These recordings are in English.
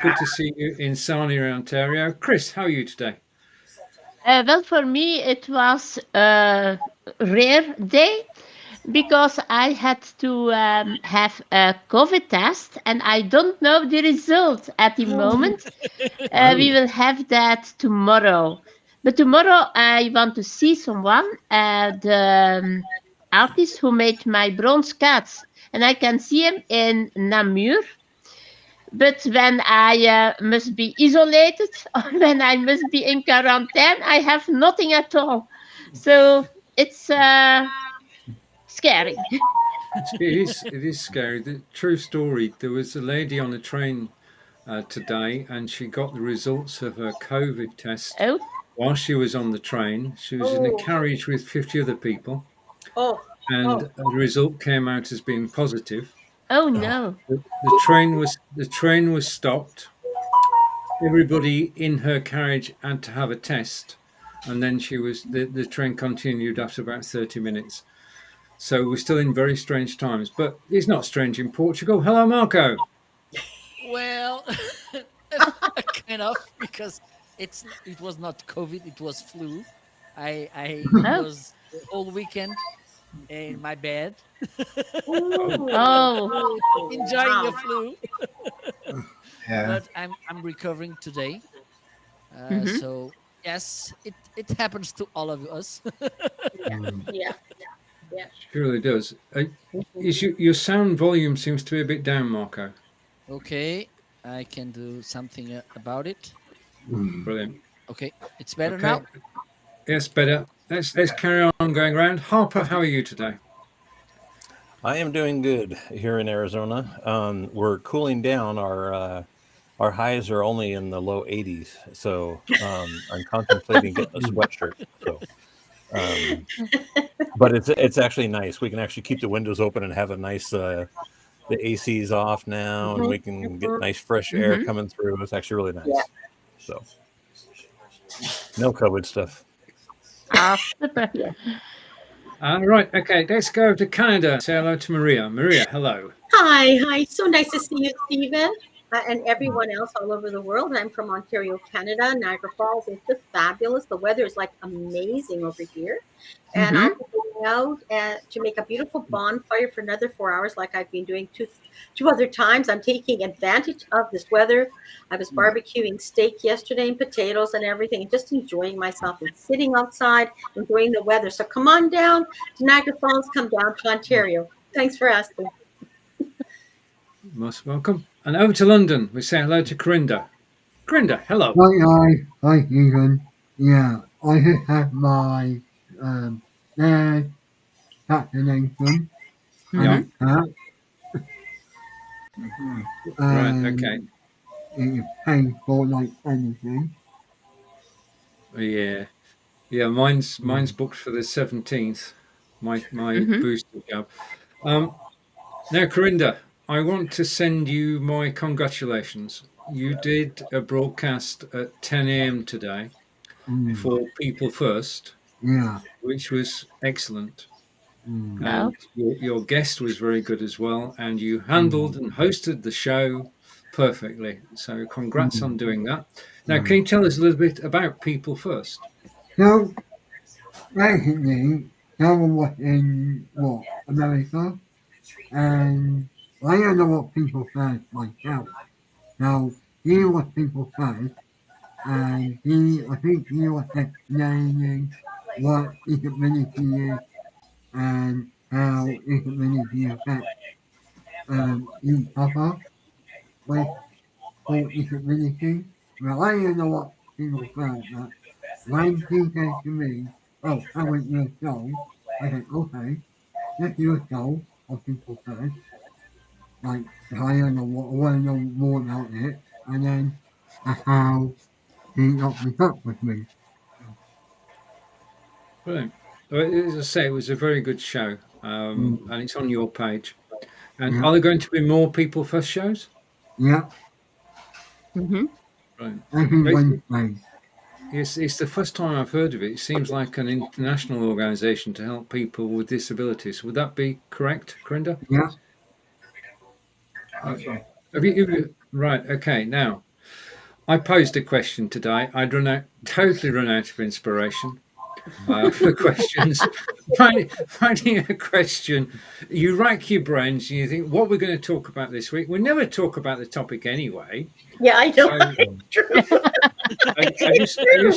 Good to see you in Sarnia, Ontario. Chris, how are you today? Well, for me, it was a rare day because I had to have a COVID test and I don't know the result at the moment. We Oh, will have that tomorrow. But tomorrow I want to see someone, the artist who made my bronze cats, and I can see him in Namur. But when I must be isolated or when I must be in quarantine, I have nothing at all. So it's scary. it is scary. The true story. There was a lady on a train today, and she got the results of her COVID test Oh, while she was on the train. She was in a Oh, carriage with 50 other people, oh, and oh. the result came out as being positive. oh no. The train was stopped. Everybody in her carriage had to have a test, and then the train continued after about 30 minutes. So we're still in very strange times, but it's not strange in Portugal. Hello, Marco. Well, kind of because it was not COVID, it was flu. I Oh, was the whole weekend in my bed Oh, Ooh. oh. Oh, enjoying the wow. flu, Yeah. but I'm recovering today. Mm-hmm. So yes, it happens to all of us. Yeah, Mm. yeah, yeah. surely does. Is your sound volume seems to be a bit down, Marco? Okay, I can do something about it. Mm. Brilliant. Okay, it's better Okay, now. yes, better. Let's carry on going around. Harper, how are you today? I am doing good here in Arizona. We're cooling down. Our highs are only in the low 80s, so I'm contemplating getting a sweatshirt. So, um, but it's actually nice. We can actually keep the windows open and have a nice. The AC's off now, and Mhm, we can get mhm. nice fresh air Mm-hmm. coming through. It's actually really Yeah. nice. So, no COVID stuff. Ah, super. Yeah. All right. Okay, let's go to Canada. Say hello to Maria. Maria, hello. Hi, hi. So nice to see you, Stephen, and everyone else all over the world. I'm from Ontario, Canada, Niagara Falls. It's just fabulous. The weather is like amazing over here. And Mm-hmm. I've been going out to make a beautiful bonfire for another 4 hours, like I've been doing two other times. I'm taking advantage of this weather. I was barbecuing steak yesterday and potatoes and everything, and just enjoying myself and sitting outside, enjoying the weather. So come on down to Niagara Falls, come down to Ontario. Thanks for asking. Most welcome. And over to London. We say hello to Corinda. Corinda, hello. Hi, Ethan. Yeah, I just had my dad vaccination Yeah. Mm-hmm. and that, Right. Okay. and it's painful like anything. Yeah. Yeah. Mine's Mm. booked for the 17th. My Mm-hmm. booster jab. Um, Now, Corinda, I want to send you my congratulations. You did a broadcast at 10 a.m. today Mm. for People First, Yeah. which was excellent. Mm. Oh. And your guest was very good as well. And you handled Mm. and hosted the show perfectly. So, congrats on Mm. doing that. Now, can Mm. you tell us a little bit about People First? So basically, someone was in what America, and I don't know what people say myself. So he was people first, and I think he was explaining what disability is and how disability affects each other with full disability. Well, I don't know what people say, but when he said to me, "Oh, I want your show," I said, "Okay, let's do a show of people first." Like, I don't know what, I want to know more about it, and then that's how he got in touch with me. Brilliant. Well, as I say, it was a very good show, Mm. and it's on your page. And Yeah, are there going to be more People First shows? yeah, Mm-hmm. Right. every It's, Wednesday. it's the first time I've heard of it. It seems like an international organisation to help people with disabilities. Would that be correct, Corinda? Yeah, Okay. Right. Okay. Now, I posed a question today. I'd totally run out of inspiration for questions. Finding a question, you rack your brains and you think, what we're going to talk about this week? We never talk about the topic anyway. Yeah, I know. So It's true.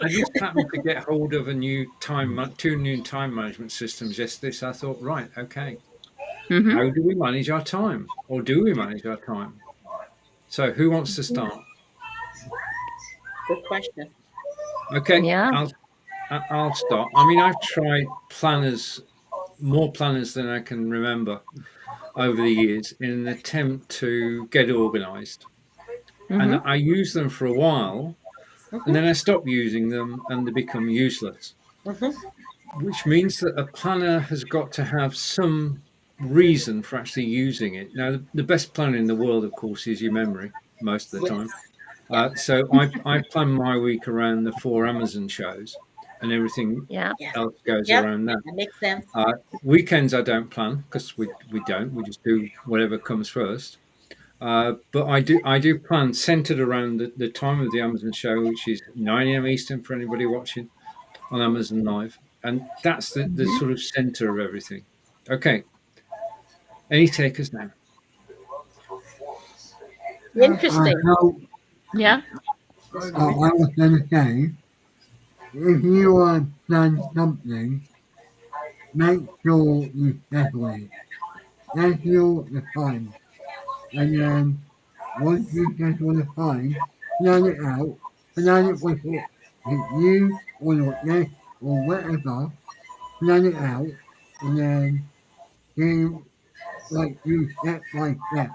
I just happened to get hold of two new time management systems yesterday. So I thought, right, okay, Mhm. how do we manage our time, or do we manage our time? So who wants to start? Good question. Okay, Yeah. I'll start. I mean, I've tried more planners than I can remember over the years in an attempt to get organized. And Mhm. I use them for a while and then I stop using them and they become useless, Mhm. which means that a planner has got to have some reason for actually using it. Now, the best planner in the world, of course, is your memory most of the time. Yes. Yeah. So I plan my week around the 4 Amazon shows and everything Yeah. Yeah. else goes Yep. around that. That makes sense. Weekends I don't plan because we don't. We just do whatever comes first. But I do plan centered around the time of the Amazon show, which is 9 a.m. Eastern for anybody watching on Amazon Live, and that's the Mhm. sort of center of everything. Okay, any takers now? Interesting. So, Yeah. I was going to say, if you want to plan something, make sure you schedule it. Schedule the time. And then, once you schedule the time, plan it out. Plan it with you or your guest or whatever. Plan it out. And then, do like you step by step.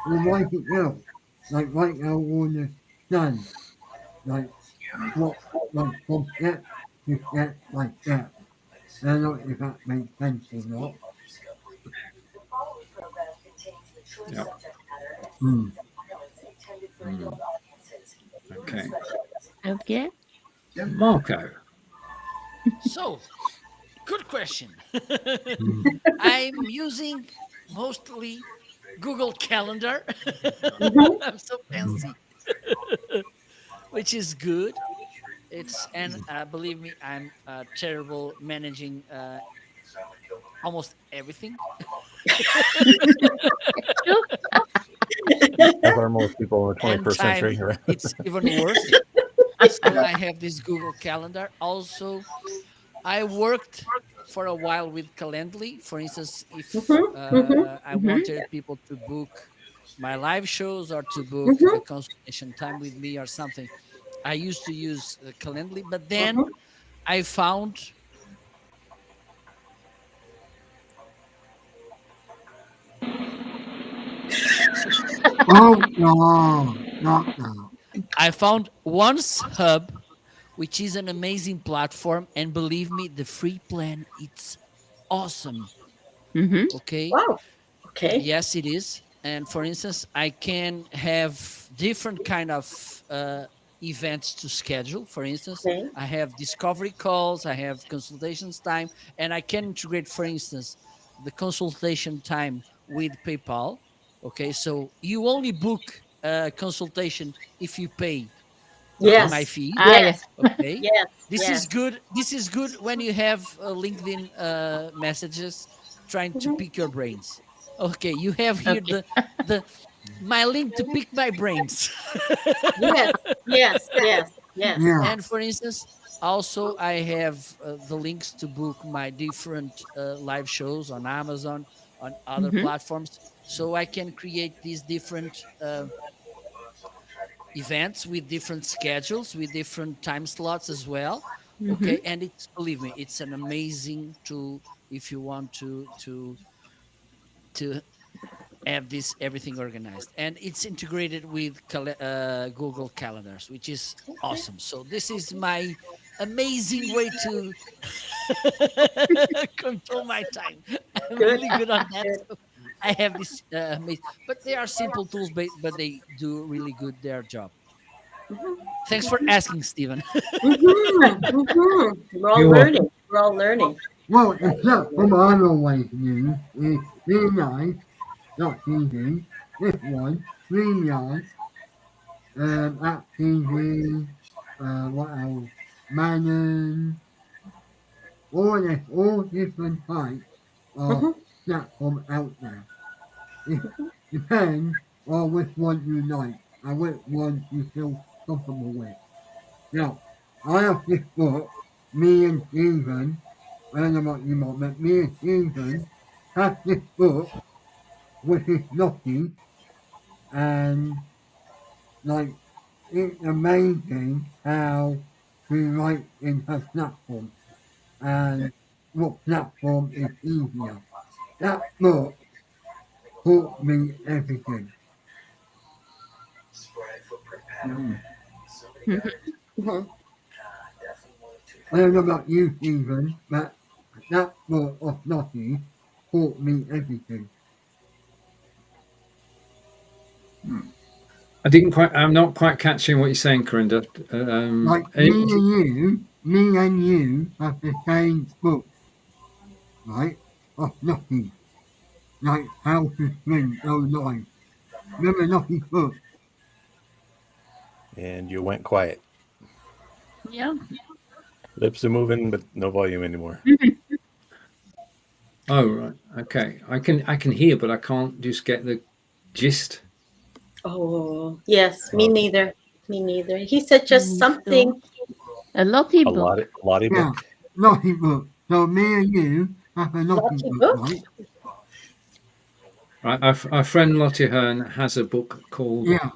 Or write it down. Like write out on the sun. Like what, like from step to step by step. I don't know if that makes sense or not. Yeah. Hmm. Okay, Okay. Marco. So, good question. Hmm. I'm using mostly Google Calendar. Mhm. I'm so Hmm. fancy, which is good. It's and believe me, I'm terrible managing almost everything. True. As are most people in the And 21st time, century. Right? it's even worse. So I have this Google Calendar. Also, I worked for a while with Calendly. For instance, if Mhm. Mhm. I Mhm. wanted people to book my live shows or to book a Mhm. consultation time with me or something, I used to use Calendly. But then Mhm. I found Oh no, not now. I found Once Hub, which is an amazing platform, and believe me, the free plan it's awesome. Mhm. Okay, Wow. Okay. yes, it is. And for instance, I can have different kind of events to schedule. For instance, Okay. I have discovery calls, I have consultations time, and I can integrate, for instance, the consultation time with PayPal. Okay, so you only book a consultation if you pay my Yes. fees. Ah, yeah. Yes. Okay, Yes. this is Yes. good. This is good when you have LinkedIn messages trying to Mhm. pick your brains. Okay, you have here Okay. the my link to pick my brains. Yes. Yes. Yes. Yes. Yeah. And for instance, also I have the links to book my different live shows on Amazon, on other Mhm. platforms, so I can create these different events with different schedules, with different time slots as well. Mhm. Okay, and it's believe me, it's an amazing tool if you want to have this everything organized, and it's integrated with Google Calendars, which is Okay. awesome. So this is my amazing way to control my time. I'm Good. really good on that. Good. So I have this amazing, but they are simple tools, but they do really good their job. Thanks for asking, Stephen. Mhm. Mhm. We're all You're welcome. learning. We're all learning. Well, except for my other way to use is really nice, not easy. This one, really nice. At TV, what else? Manon, all different types of Mhm. platform out there. It depends on which one you like and which one you feel comfortable with. Now, I have this book, me and Stephen, I don't know what you want, but me and Stephen have this book, which is Lottie, and like, it's amazing how she writes in her platform and what platform is easier. That book taught me everything. Mm. Mhm. Mhm. I don't know about you, Stephen, but that book of Lottie taught me everything. I didn't quite. I'm not quite catching what you're saying, Corinda. Like me and you have the same book, right? Of Lottie, like how to swim no line. Remember Lottie's book? And you went quiet. Yeah. Lips are moving, but no volume anymore. Oh right, okay. I can hear, but I can't just get the gist. Oh, yes, me Okay. neither. Me neither. He said just Me too. something. A Lottie A book. Lottie Yeah, book. Lottie book. So me and you have a Lottie Lucky book, book. right? Right, our friend Lottie Hearn has a book called Yeah.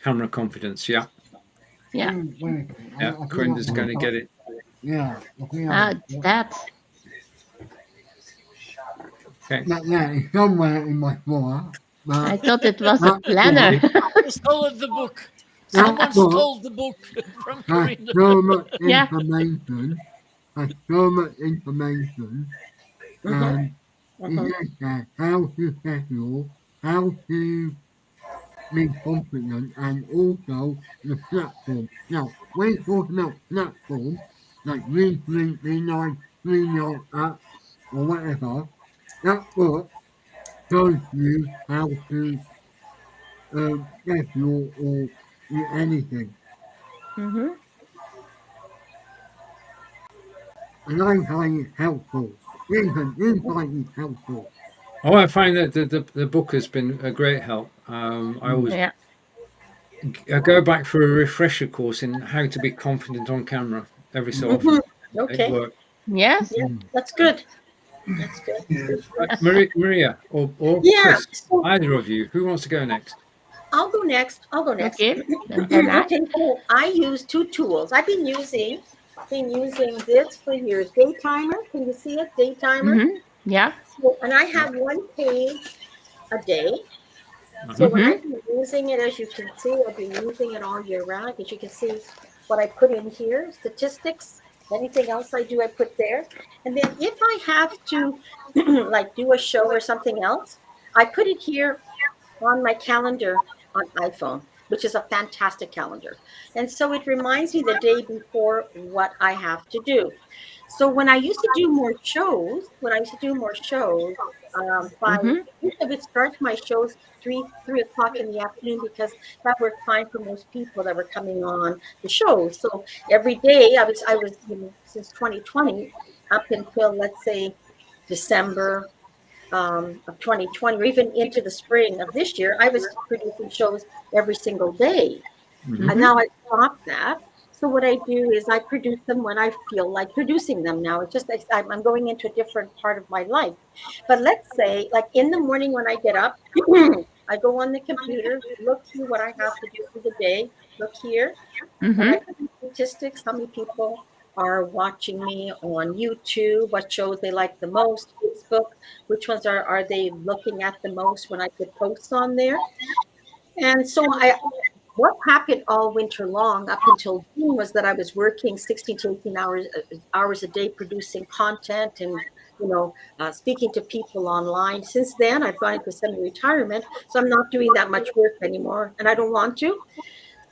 Camera Confidence. Yeah, Yeah. Wait, yeah. I think Corinda's going to I get it. yeah, I think Ah, it's that. Okay. but yeah, it's somewhere in my drawer. I But thought it was a that book, planner. You stole the book. that Someone book stole the book from has Corinne. so much Yeah. information, has so much information, Mm-hmm. and it Mm-hmm. says that how to schedule, how to be confident, and also the platform. Now, when you talk about platform, like Restream, B9, StreamYard app, or whatever, that book shows you how to schedule or do anything. Mm-hmm. And I find it helpful. Even insight is helpful. Oh, I find that the book has been a great help. I Mm. always Yeah. I go back for a refresher course in how to be confident on camera every so Mm. Mm-hmm. often. It Okay. works. Yes. Yeah, Mm. that's good. That's good. Good, good. Maria or Yeah. Chris, So either of you, who wants to go next? I'll go next. I'll go next. Okay. And then I. Okay. So I use two tools. I've been using this for years. Day timer. Can you see it? Day timer. Mm-hmm. Yeah. So, and I have one page a day. So Uh-huh. when Mm-hmm. I've been using it, as you can see, I've been using it all year round. As you can see, what I put in here, statistics, anything else I do, I put there. And then if I have to like do a show or something else, I put it here on my calendar on iPhone, which is a fantastic calendar. And so it reminds me the day before what I have to do. So when I used to do more shows, by Mm-hmm. I would start my shows 3 o'clock in the afternoon because that worked fine for most people that were coming on the show. So every day I was since 2020 up until let's say December of 2020 or even into the spring of this year, I was producing shows every single day. Hmm. And Mm-hmm. now I stopped that. So what I do is I produce them when I feel like producing them now. It's just I'm going into a different part of my life. But let's say, like in the morning when I get up, I go on the computer, look through what I have to do for the day, look here, and I Mm-hmm. put in statistics, how many people are watching me on YouTube, what shows they like the most, Facebook, which ones are they looking at the most when I put posts on there. And so what happened all winter long up until June was that I was working 16 to 18 hours a day producing content and speaking to people online. Since then, I've gone into semi-retirement, so I'm not doing that much work anymore, and I don't want to.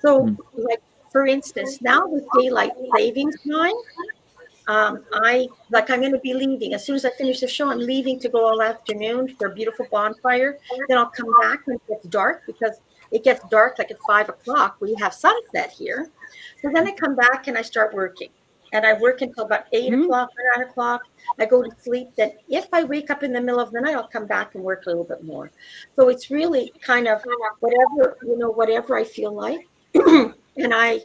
So, like for instance, now with daylight savings time, I'm going to be leaving as soon as I finish the show. I'm leaving to go all afternoon for a beautiful bonfire. Then I'll come back when it gets dark because it gets dark like at 5 o'clock. We have sunset here. So then I come back and I start working. And I work until about 8 o'clock or 9 o'clock. I go to sleep. Then if I wake up in the middle of the night, I'll come back and work a little bit more. So it's really kind of whatever I feel like. And I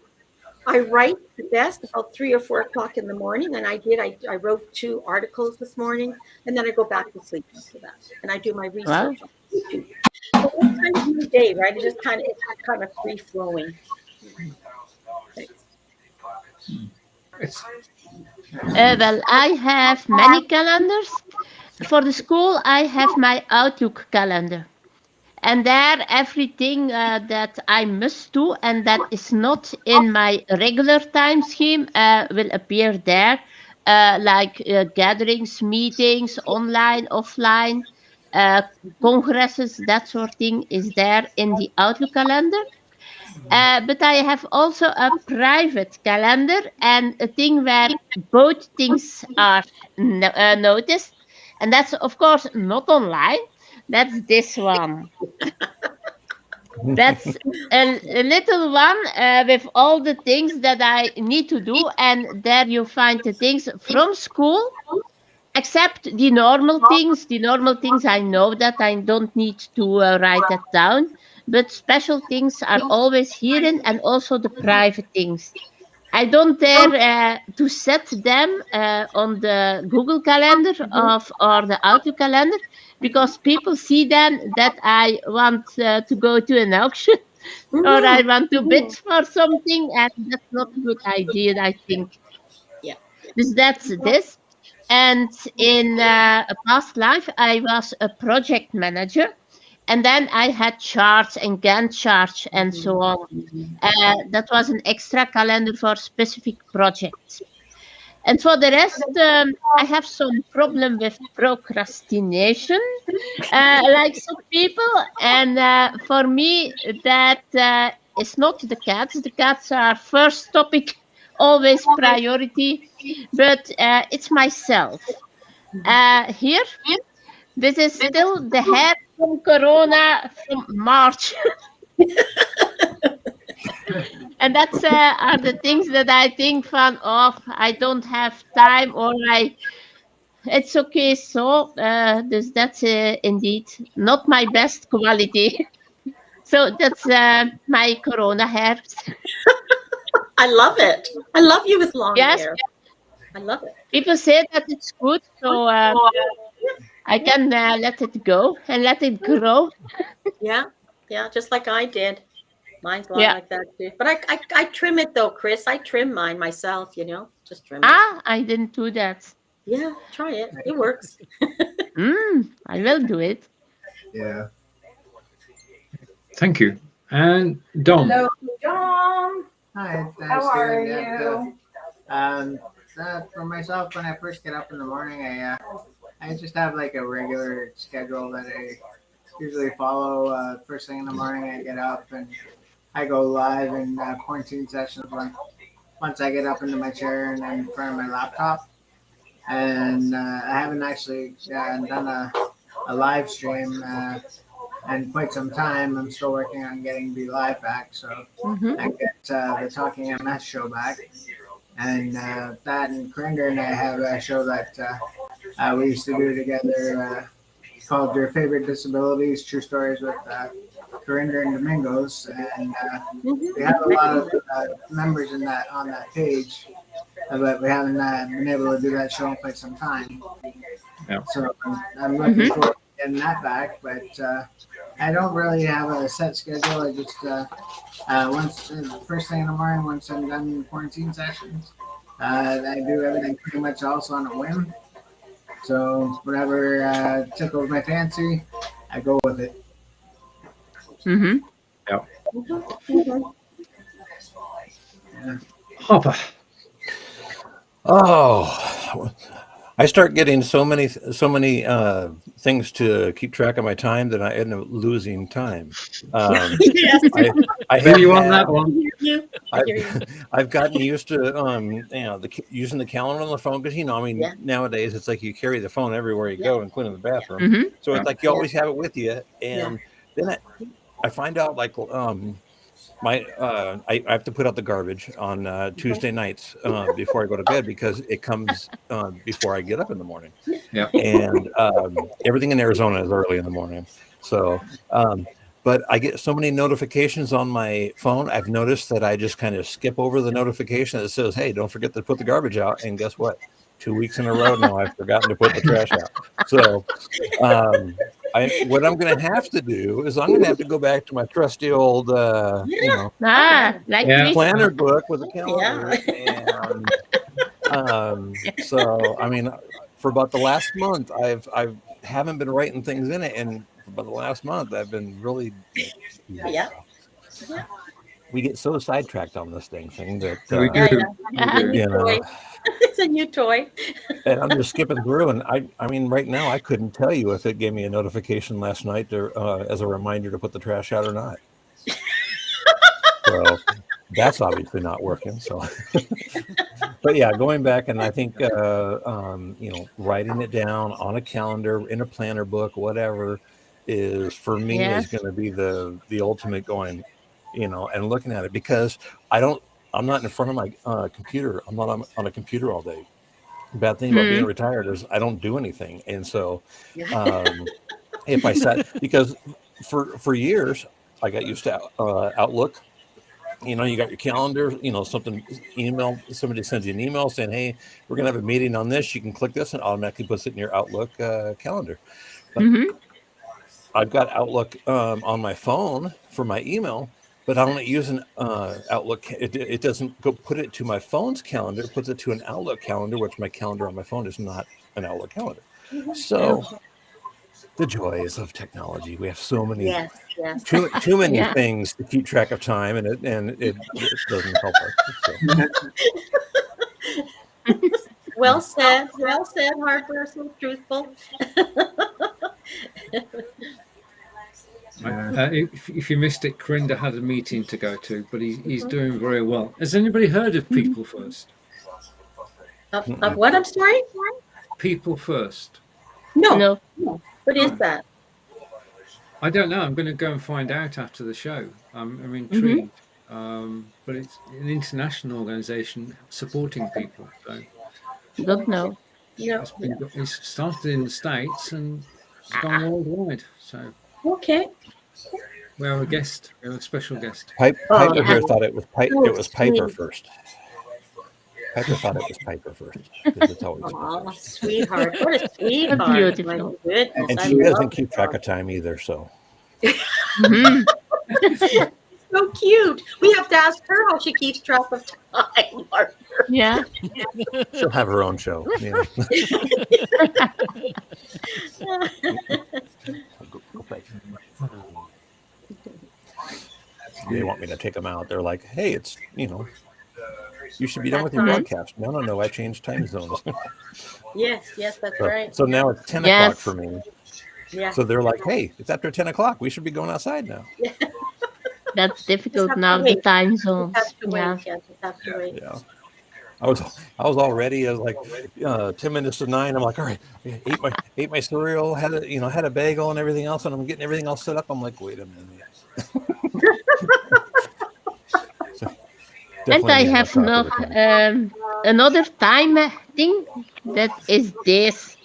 write the best about 3 or 4 o'clock in the morning. And I wrote 2 articles this morning, and then I go back to sleep after that. And I do my Wow. research on YouTube. So that's kind of my day, right? It's kind of free flowing. It's, Well, I have many calendars. For the school, I have my Outlook calendar. And there, everything that I must do and that is not in my regular time scheme will appear there, like gatherings, meetings, online, offline, uh, congresses, that sort of thing is there in the Outlook calendar. But I have also a private calendar and a thing where both things are noticed. And that's, of course, not online. That's this one. That's a little one with all the things that I need to do. And there you find the things from school, except the normal things. The normal things I know that I don't need to write that down. But special things are always herein, and also the private things. I don't dare to set them on the Google Calendar or the Outlook calendar, because people see then that I want to go to an auction or I want to bid for something, and that's not a good idea, I think. Yeah. Dus that's this. And in a past life, I was a project manager. And then I had charts and Gantt charts and so on. That was an extra calendar for specific projects. And for the rest, I have some problem with procrastination, like some people. And for me, that is not the cats. The cats are first topic, always priority, but it's myself. Here, this is still the hair from Corona from March. And that's are the things that I think from, oh, I don't have time, or it's okay. So that's indeed not my best quality. So that's my Corona hair. I love it. I love you with long Yes, hair. I love it. people say that it's good, so I can let it go and let it grow. Yeah. Yeah. Just like I did. Mine's long Yeah. like that too. But I trim it though, Chris. I trim mine myself, just trim it. I didn't do that. Yeah, try it. It works. I will do it. Yeah. thank you. And Dom. Hello, John. Hi, it's How are Stuart. you? For myself, when I first get up in the morning, I just have like a regular schedule that I usually follow. First thing in the morning, I get up and I go live in quarantine sessions once I get up into my chair and in front of my laptop. And I haven't actually done a live stream in quite some time. I'm still working on getting the live back, so I get the Talking MS show back. And that and Cringer and I have a show that we used to do together called Your Favorite Disabilities, True Stories with Corinda and Domingos. And we have a lot of members on that page, but we haven't been able to do that show in quite some time. Yeah. So I'm looking forward to getting that back, but I don't really have a set schedule. I just first thing in the morning, once I'm done quarantine sessions, I do everything pretty much also on a whim. So whatever tickles my fancy, I go with it. Yeah. Yeah. Hopper. Oh, I start getting so many things to keep track of my time that I end up losing time. Yes. I There have you on had- that one. I've gotten used to using the calendar on the phone because Yeah. nowadays it's like you carry the phone everywhere you go, including the bathroom. So it's like you always have it with you, and then I find out like I have to put out the garbage on Tuesday nights before I go to bed because it comes before I get up in the morning. Yeah. And everything in Arizona is early in the morning. So, but I get so many notifications on my phone. I've noticed that I just kind of skip over the notification that says, "Hey, don't forget to put the garbage out." And guess what? 2 weeks in a row now, I've forgotten to put the trash out. So, what I'm going to have to do is I'm going to have to go back to my trusty old, Like Yeah. me. planner book with a Yeah. calendar. And so, I mean, for about the last month, I haven't been writing things in it, and for about the last month, I've been really. Yeah. We get so sidetracked on this thing that We Yeah, do. yeah. We do. you know, It's a new toy. and I'm just skipping through. And I mean, right now, I couldn't tell you if it gave me a notification last night to, as a reminder to put the trash out or not. So that's obviously not working. So, but yeah, going back and I think writing it down on a calendar, in a planner book, whatever, is for me is Yes. going to be the ultimate going, and looking at it because I'm not in front of my computer. I'm not on a computer all day. Bad thing about being retired is I don't do anything, and so if I sat because for years I got used to Outlook. You got your calendar, something email, somebody sends you an email saying, "Hey, we're going to have a meeting on this. You can click this and automatically puts it in your Outlook calendar." But I've got Outlook on my phone for my email, but I don't use an Outlook. It doesn't go put it to my phone's calendar. It puts it to an Outlook calendar, which my calendar on my phone is not an Outlook calendar. So the joys of technology. We have so many Yes, yes. too many Yeah. things to keep track of time, and it doesn't help us. So. Well said. Well said, Harper. So truthful. If you missed it, Corinda had a meeting to go to, but he's doing very well. Has anybody heard of People First? Of what? I'm sorry? People First. No. No. What is that? I don't know. I'm going to go and find out after the show. I'm intrigued. But it's an international organization supporting people. So Don't know. No. it's started in the States and it's gone worldwide. So Okay. we have a guest. We have a special guest. Piper yeah. here thought it was Piper sweet. first. Piper thought it was Piper first because it's always Aw, Piper. sweetheart. What a sweetheart. Beautiful. My goodness. And I she love doesn't keep it. track of time either. So Mhm. So cute. We have to ask her how she keeps track of time, Harper. Yeah. she'll have her own show. Yeah. Go play. They want me to take them out. They're like, "Hey, it's you should be done with your broadcast." No, I changed time zones. Yes, that's right. So now it's 10 Yes. o'clock for me. Yeah. So they're like, "Hey, it's after 10 o'clock. We should be going outside now." That's difficult have to now, the wait. time You zones. have to Yeah. wait. Yes, you have to wait. Yeah. I was all ready. I was like 10 minutes to 9. I'm like, all right, ate my cereal, had a bagel and everything else, and I'm getting everything all set up. I'm like, wait a minute. So, And definitely I need to have track nog of the time. another time thing. That is this.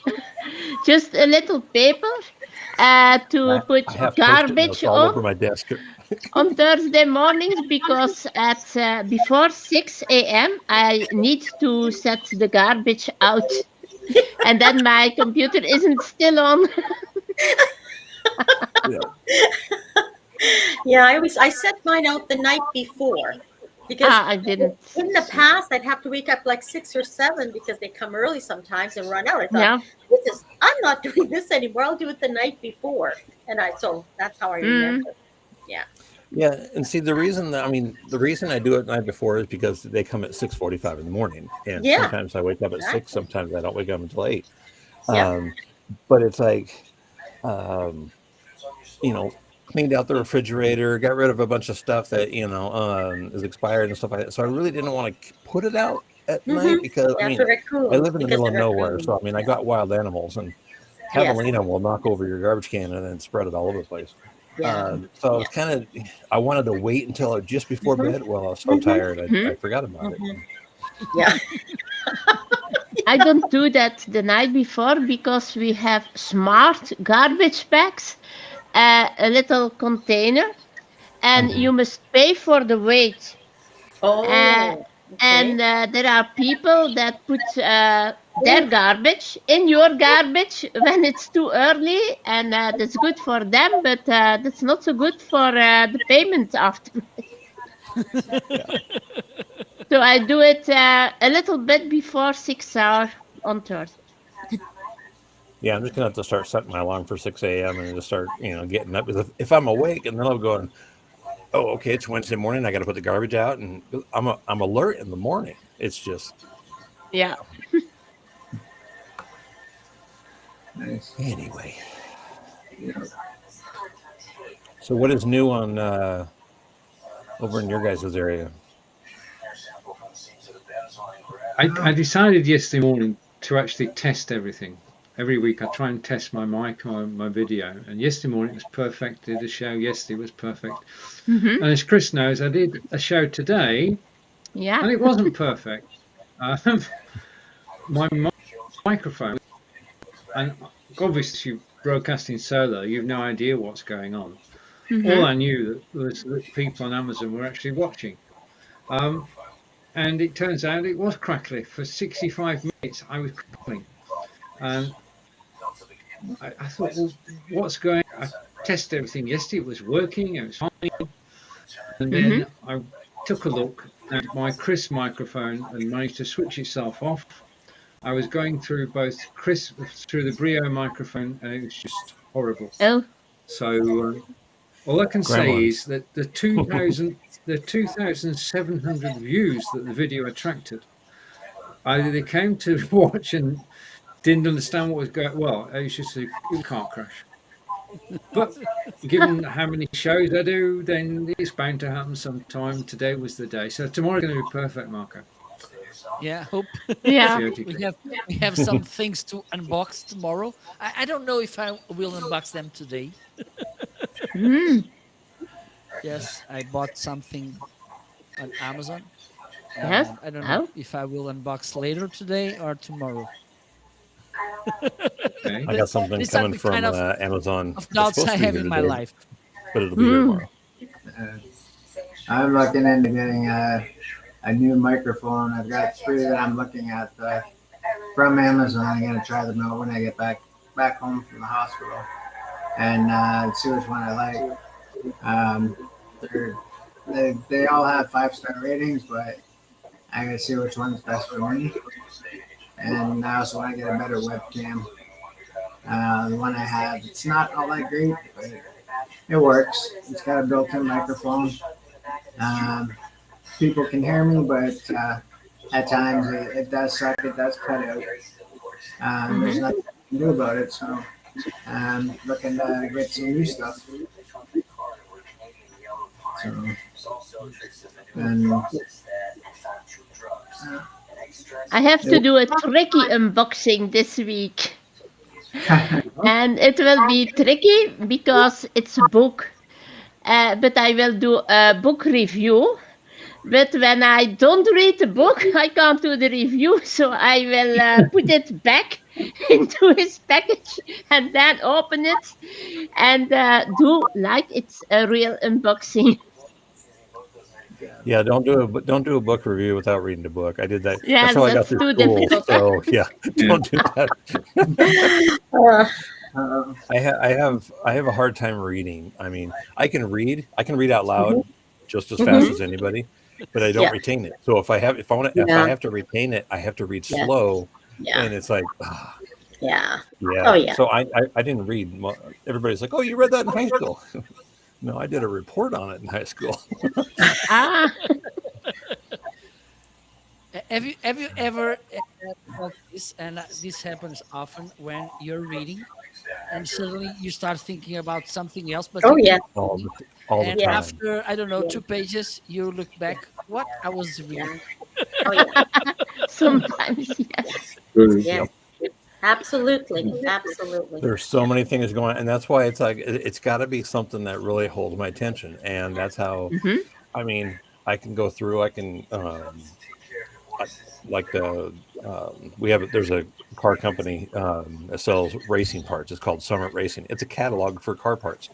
Just a little paper to put I have Post-it garbage notes all over on my desk. on Thursday mornings because at before 6 a.m. I need to set the garbage out. And then my computer isn't still on. Yeah. Yeah, I set mine out the night before because I didn't. in the past I'd have to wake up like 6 or 7 because they come early sometimes and run out. I thought, Yeah. I'm not doing this anymore. I'll do it the night before. So that's how I remember. Yeah. Yeah, and see the reason I do it the night before is because they come at 6:45 in the morning, and Yeah. sometimes I wake up at 6. Exactly. Sometimes I don't wake up until 8. Yeah. But it's like, cleaned out the refrigerator, got rid of a bunch of stuff that is expired and stuff like that. So I really didn't want to put it out at night because That's a raccoon. I live in the because middle of a nowhere, raccoon. so I got wild animals, and Yes. javelina will knock over your garbage can and then spread it all over the place. Yeah. So I was kind of, I wanted to wait until just before Mhm. bed. Well, I was so Mhm. tired, I Mhm. forgot about it. Mhm. Yeah. I don't do that the night before because we have smart garbage bags, a little container, and Mhm. you must pay for the weight. Uh, Oh, and okay. there are people that put their garbage in your garbage when it's too early, and that's good for them, but that's not so good for the payment after. Yeah. So I do it a little bit before 6 hours on Thursday. Yeah, I'm just gonna have to start setting my alarm for 6 a.m. and just start, getting up. Because if I'm awake, and then I'm going, oh, okay, it's Wednesday morning. I got to put the garbage out, and I'm alert in the morning. It's just Yeah. Nice. anyway. Yeah. So what is new on over in your guys' area? I decided yesterday morning to actually test everything. Every week I try and test my mic or my video. And yesterday morning it was perfect. Did a show yesterday, was perfect. Mm-hmm. And as Chris knows, I did a show today Yeah. and it wasn't perfect. My microphone, and obviously you broadcasting solo, you've no idea what's going on. All Mm-hmm. I knew was that people on Amazon were actually watching. Um, and it turns out it was crackly. For 65 minutes, I was crackling. And I thought, well, what's going on? I tested everything yesterday. It was working. It was fine. And Mm-hmm. then I took a look and my Chris microphone and managed to switch itself off. I was going through both Chris, through the Brio microphone, and it was just horrible. Oh. So all I can say Gremlins. is that the 2,700 views that the video attracted, either they came to watch and didn't understand what was going. Well, it was just it was a car crash. But given how many shows I do, then it's bound to happen sometime. Today was the day, so tomorrow's going to be perfect, Marco. Yeah, hope Yeah. we Theoretically, have we have some things to unbox tomorrow. I don't know if I will unbox them today. Mm. Yes, I bought something on Amazon, Yes. and I don't know Oh. if I will unbox later today or tomorrow. okay. I got something These are coming the from kind Amazon. of It's doubts supposed I to be have here in my today, life. but it'll be here Mm. tomorrow. Uh, I'm looking into getting a new microphone. I've got three that I'm looking at from Amazon. I'm gonna try them out when I get back home from the hospital and see which one I like. Um, they all have 5-star ratings, but I gotta see which one's best for me. And I also want to get a better webcam. The one I have, it's not all that great, but it works. It's got a built-in microphone. Um, People can hear me, but at times it does suck. It does cut out. There's Mm-hmm. nothing you can do about it. So I'm looking to get some new stuff. So, and I have to do a tricky unboxing this week. And it will be tricky because it's a book. But I will do a book review. But when I don't read the book, I can't do the review. So I will put it back into his package and then open it and do like it's a real unboxing. Yeah, don't do a book review without reading the book. I did that. That's Yes, how I got that's through too school. difficult. So yeah, Yeah. don't do that. Uh, I have a hard time reading. I mean, I can read out loud mhm. just as fast Mhm. as anybody, but I don't Yeah. retain it. So if I Yeah. have to retain it, I have to read Yeah. slow, Yeah. and it's like Yeah. yeah. Oh yeah. So I didn't read. Everybody's like, oh, you read that in high school? No, I did a report on it in high school. Ah, Have you ever felt this? And this happens often when you're reading, and suddenly you start thinking about something else, but Oh you yeah. keep all reading. the, all the And Yeah. time. after I don't know Yeah. 2 pages, you look back. What I was Yeah. reading? Oh yeah. sometimes, yes. Yes. Yep. Absolutely. Absolutely. There's so many things going on, and that's why it's like it's got to be something that really holds my attention, and that's how. Mm-hmm. I mean, I can go through. I can I, like the there's a car company that sells racing parts. It's called Summit Racing. It's a catalog for car parts.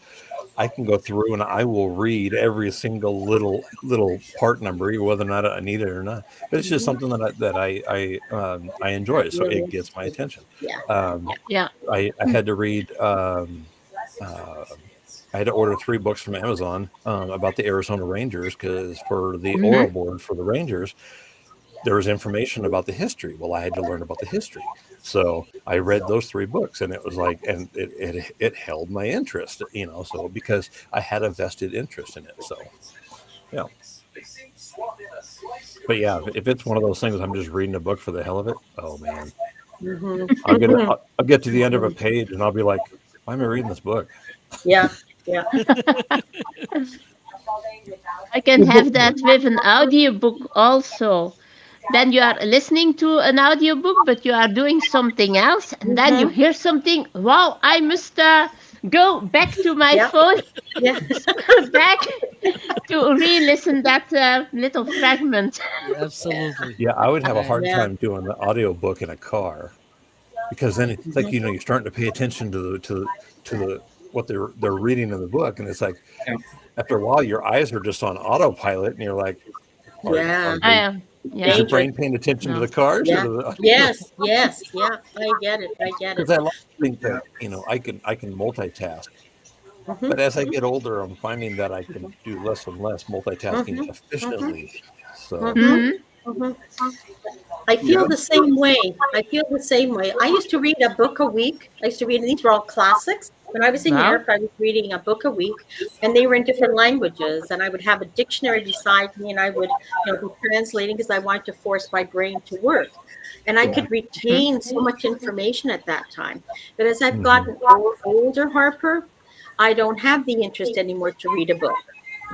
I can go through and I will read every single little part number, whether or not I need it or not. But it's just something that I enjoy, so it Really. gets my attention. Yeah. Um, Yeah. I had to read. Uh, I had to order 3 books from Amazon about the Arizona Rangers because for the Mm-hmm. oral board for the Rangers, there was information about the history. Well, I had to learn about the history. So I read those 3 books and it was like, and it held my interest, so because I had a vested interest in it. So, yeah. But yeah, if it's one of those things, I'm just reading a book for the hell of it. Oh man, Mm-hmm. I'll get to the end of a page and I'll be like, why am I reading this book? Yeah. Yeah. I can have that with an audiobook also. Then you are listening to an audiobook, but you are doing something else, and then you hear something. Wow, I must go back to my Yeah. phone, Yeah. scroll back to re-listen that little fragment. Absolutely. Yeah, I would have a I- hard Yeah. time doing the audiobook in a car because then it's like you're starting to pay attention to what they're reading in the book, and it's like Yeah. after a while your eyes are just on autopilot, and you're like, Yeah. I they, am. is Yeah. your Dangerous. brain paying attention to No. the cars or Yeah. to the? Yes. Yes. Yeah. I get it. I get it. Because I like to think that I can multitask, Mm-hmm. but as I get older, I'm finding that I can do less and less multitasking Mm-hmm. efficiently. So Mm-hmm. Mm-hmm. I feel the same way. I feel the same way. I used to read a book a week. I used to read, these were all classics. When I was in Wow. Europe, I was reading a book a week, and they were in different languages. And I would have a dictionary beside me, and I would, be translating because I wanted to force my brain to work. And I could retain so much information at that time. But as I've gotten older, Harper, I don't have the interest anymore to read a book.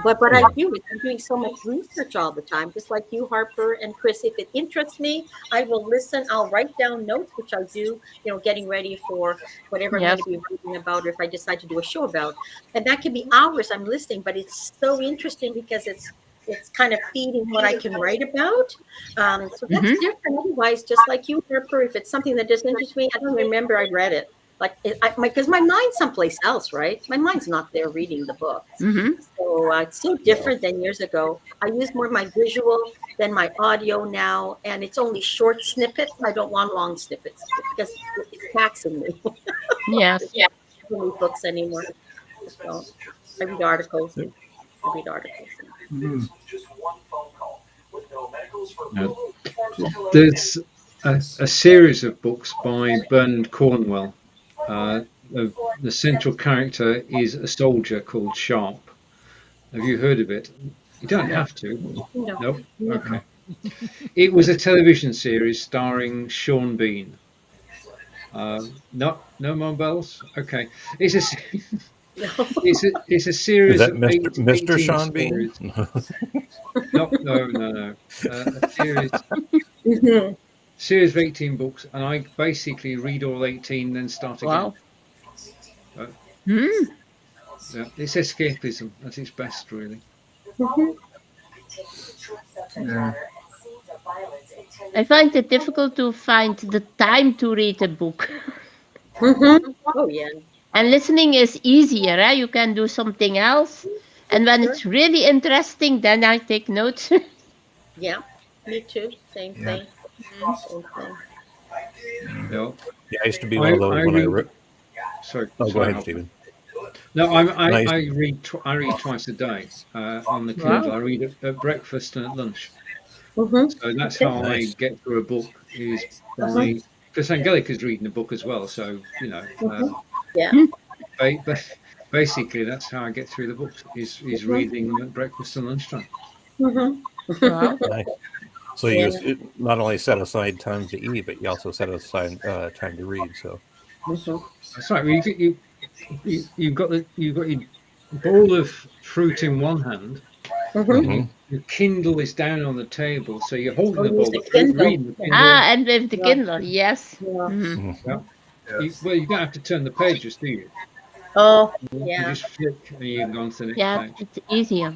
But what I do is I'm doing so much research all the time, just like you, Harper and Chris. If it interests me, I will listen. I'll write down notes, which I do, getting ready for whatever I'm going Yes. to be reading about, or if I decide to do a show about. And that can be hours I'm listening, but it's so interesting because it's kind of feeding what I can write about. So that's Mm-hmm. different. Otherwise, just like you, Harper, if it's something that doesn't interest me, I don't remember I read it. Like, because my mind's someplace else, right? My mind's not there reading the book. Mm-hmm. So it's so different than years ago. I use more my visual than my audio now, and it's only short snippets. I don't want long snippets because it's taxing me. Yes. I don't read books anymore. So I read articles. I read articles. There's a series of books by Bernard Cornwell. The central character is a soldier called Sharp. Have you heard of it? You don't have to. No. Nope. Okay. It was a television series starring Sean Bean. No more bells. Okay. It's a it's a is series that of Mr. 18 Sean Bean? stories. No. A series of 18 books, and I basically read all 18, then start again. Wow. Mm. Yeah, it's escapism at its best, really. Yeah. I find it difficult to find the time to read a book. Oh yeah. And listening is easier. You can do something else. And when Sure. it's really interesting, then I take notes. Yeah. Me too. Same Yeah. thing. Same thing. Yeah. Yeah, I used to be one of those when I read. wrote. Sorry. Oh, go sorry, ahead, Hal. Stephen. No, Nice. I read twice a day on the Kindle. I read at breakfast and at lunch. So that's how I Nice. get through a book is by because Angelica's reading a book as well. So Yeah. basically that's how I get through the books is reading them at breakfast and lunchtime. Wow. Nice. So you not only set aside time to eat, but you also set aside time to read. So That's right. Well, you've got your bowl of fruit in one hand, Mhm. The Kindle is down on the table, so you're holding Oh, the use book, the Kindle. reading the Kindle. And with the Yeah. Kindle, yes. Yeah. Mhm. Yeah. You don't have to turn the pages, do you? Oh, You yeah. just flick and you can go on to the next Yeah, page. it's easier.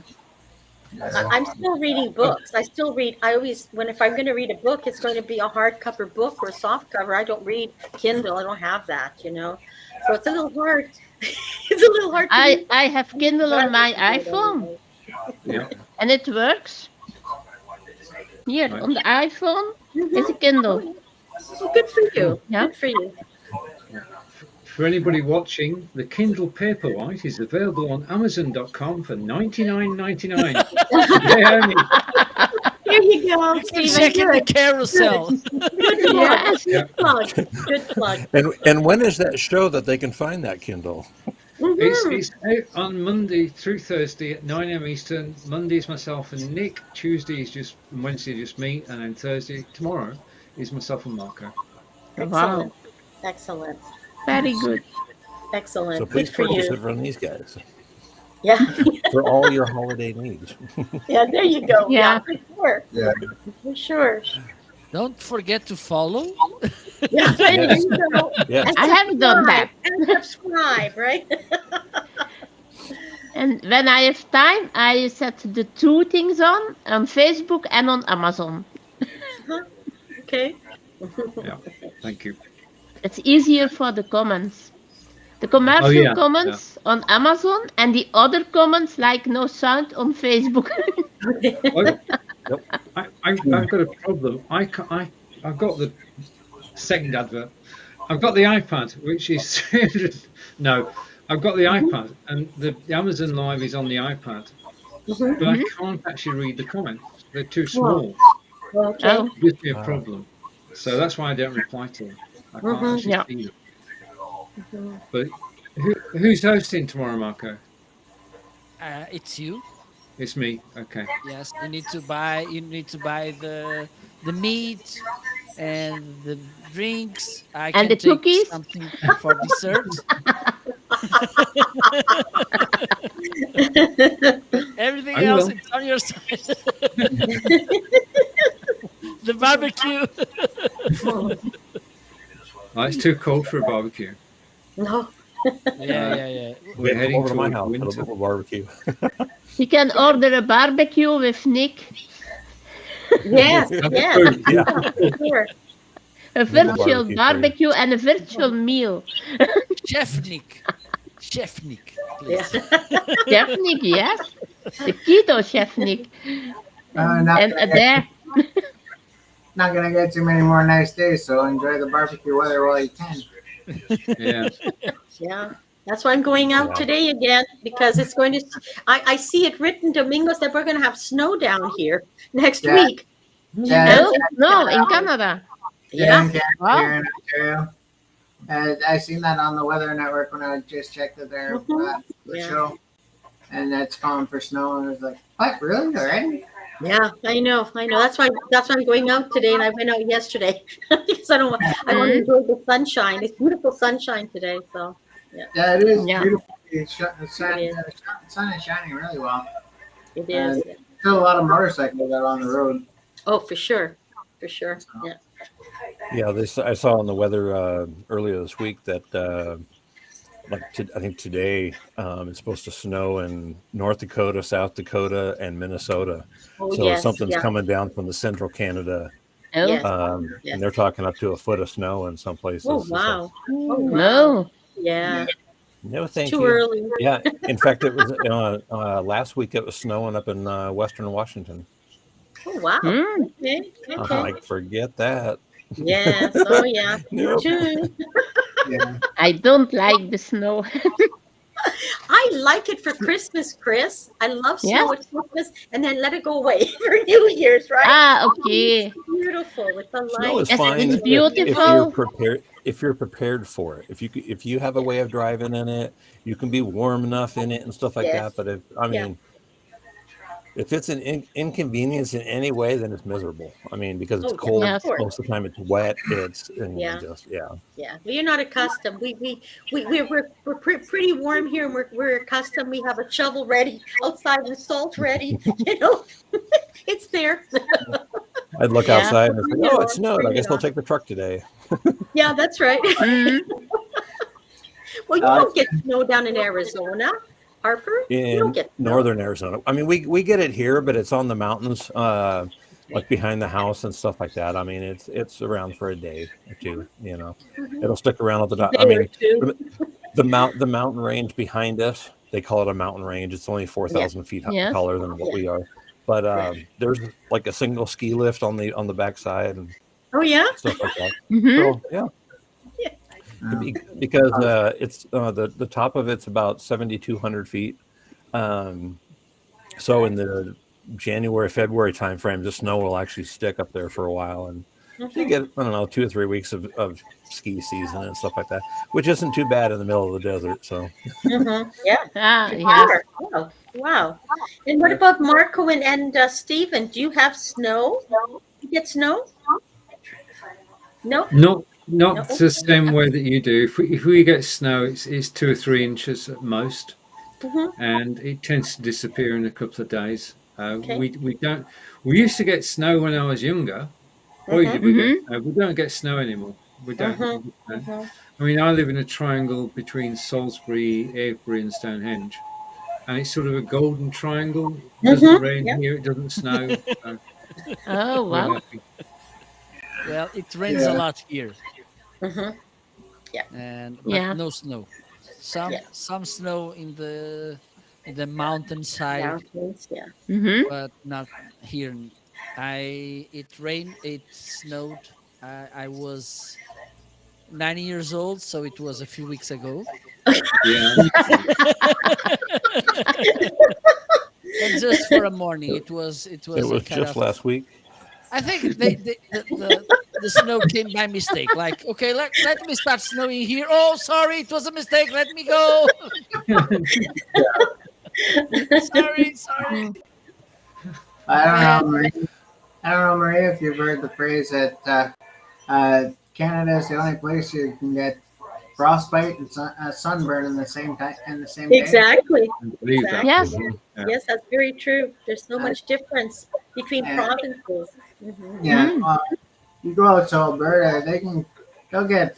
I'm still reading books. I still read. I always, if I'm going to read a book, it's going to be a hardcover book or a soft cover. I don't read Kindle. I don't have that, So it's a little hard. It's a little hard to read. I have Kindle on my iPhone, Yeah. and it works. Here Right. on the iPhone, it's a Kindle. Well, good for you. Yeah. Good for you. For anybody watching, the Kindle Paperwhite is available on Amazon.com for $99.99 today only. There you go, You can Stephen. check in the Good. carousel. Good plug. Yes. Yeah. Good plug. Good plug. And when is that show that they can find that Kindle? It's out on Monday through Thursday at 9 a.m. Eastern. Monday's myself and Nick. Tuesday is and Wednesday just me, and then Thursday tomorrow is myself and Marco. Excellent. Excellent. Very good. Excellent. So Good please for purchase you. it from these guys Yeah. for all your holiday needs. Yeah. There you go. Yeah. For sure. Yeah. For sure. Don't forget to follow. Yeah. There Yes. you go. Yes. And I haven't done that. And subscribe, right? And when I have time, I set the two things on Facebook and on Amazon. Okay. Yeah. Thank you. It's easier for the comments. The commercial yeah, comments on Amazon and the other comments like no sound on Facebook. I've got a problem. I've got the second advert. I've got the iPad, which is 300. No, I've got the iPad, and the Amazon Live is on the iPad, but I can't actually read the comments. They're too small. Okay. Oh, It gives me a problem. So that's why I don't reply to them. I can't actually Yeah. see them. But who's hosting tomorrow, Marco? It's you. It's me. Okay. Yes, you need to buy. You need to buy the meat and the drinks. I And can the take cookies? something for dessert. Everything I else will. is on your side. The barbecue. Oh, it's too cold for a barbecue. No. Yeah. We're heading over to my towards house for a winter. little barbecue. you can order a barbecue with Nick, Yes. Yes. Food. Yeah. Sure. a Little virtual barbecue for you. barbecue and a virtual meal. Chef Nick. Chef Nick, Yeah. please. Chef Nick, yes. The keto Chef Nick. Not, And gonna get, there, not gonna get too many more nice days, so enjoy the barbecue weather while you can. Yeah. Yeah. That's why I'm going out Yeah. today again because it's going to. I see it written, Domingos, that we're going to have snow down here next Yeah. week. Yeah, no, in Canada. Yeah. Wow. Here in Ontario. I seen that on the Weather Network when I just checked it there the Yeah. show, and that's calling for snow, and I was like, "What? Really? Already?" Yeah, I know. That's why I'm going out today, and I went out yesterday because I want to enjoy the sunshine. It's beautiful sunshine today, so Yeah, it is Yeah. beautiful. The sun It is. is shining really well. it is. Still a lot of motorcycles out on the road. Oh, for sure, Yeah. Yeah, I saw on the weather earlier this week that I think today it's supposed to snow in North Dakota, South Dakota, and Minnesota. Oh, So yes, something's yeah. coming down from the central Canada, Oh, Yes. and they're talking up to a foot of snow in some places. Oh, It's wow. like, Oh, wow. no. Yeah. no, thank Too you. early. Yeah, in fact, it was last week. It was snowing up in Western Washington. Oh, wow. Hmm. Okay. I'm Okay. like, forget that. Yes. Oh, yeah. Nope. Too. Yeah. I don't like the snow. I like it for Christmas, Chris. I love Yeah. snow at Christmas, and then let it go away for New Year's, right? Okay. It's beautiful with the Snow is lights. Yes, fine it's if you're beautiful. prepared. If you're prepared for it, if you have a way of driving in it, you can be warm enough in it and stuff like Yes. that. But Yeah. If it's an inconvenience in any way, then it's miserable. I mean, because it's Oh, yeah, cold of Yes. course. most of the time. It's wet. And Yeah. just Yeah, you're not accustomed. We're pretty warm here, and we're accustomed. We have a shovel ready outside with salt ready. You know, it's there. I'd look Yeah. outside and say, Bring it "Oh, it on, snowed. I bring it guess I'll on. take the truck today." Yeah, that's right. Mm. Well, you don't get snow down in Arizona, Harper. You don't In get snow. northern Arizona, I mean, we get it here, but it's on the mountains, like behind the house and stuff like that. I mean, it's around for a day or two. It'll stick around all the time. I Day or mean, two. the mountain range behind us, they call it a mountain range. It's only 4,000 feet Yes. taller than what we are, but there's like a single ski lift on the backside and Oh yeah. stuff like that. Mhm. So yeah, because it's the top of it's about 7,200 feet. So in the January, February timeframe, the snow will actually stick up there for a while, and you get, I don't know, 2 or 3 weeks of ski season and stuff like that, which isn't too bad in the middle of the desert. So Yeah. Ah, yes. Sure. Wow. Wow. And what about Marco and Stephen? Do you have snow? You get snow? No. Not No. the same way that you do. If we get snow, it's 2 or 3 inches at most, Mhm. and it tends to disappear in a couple of days. Okay. We don't. We used to get snow when I was younger. Boy, did we get snow. We don't get snow anymore. We don't. I mean, I live in a triangle between Salisbury, Avebury, and Stonehenge, and it's sort of a golden triangle. It doesn't rain Yeah. here. It doesn't snow. So Oh, we're wow. happy. Well, it rains a lot here, Mhm. but Yeah. no snow. Some Yeah. some snow in the mountainside, Mountains. Yeah. Mhm. but not here. It rained, it snowed. I was 90 years old, so it was a few weeks ago. Yeah. And just for a morning, it was it a was kind just of. last week. I think the snow came by mistake. Like, okay, let me start snowing here. Oh, sorry, it was a mistake. Let me go. Sorry. Mm. I don't know, Marie. I don't know, Maria, if you've heard the phrase that Canada is the only place you can get frostbite and sunburn in the same time in the same day. Exactly. I believe that. Yes. Yeah. Yes, that's very true. There's so much difference between Yeah. provinces. Mhm. Yeah. Mm. You go out to Alberta, they'll get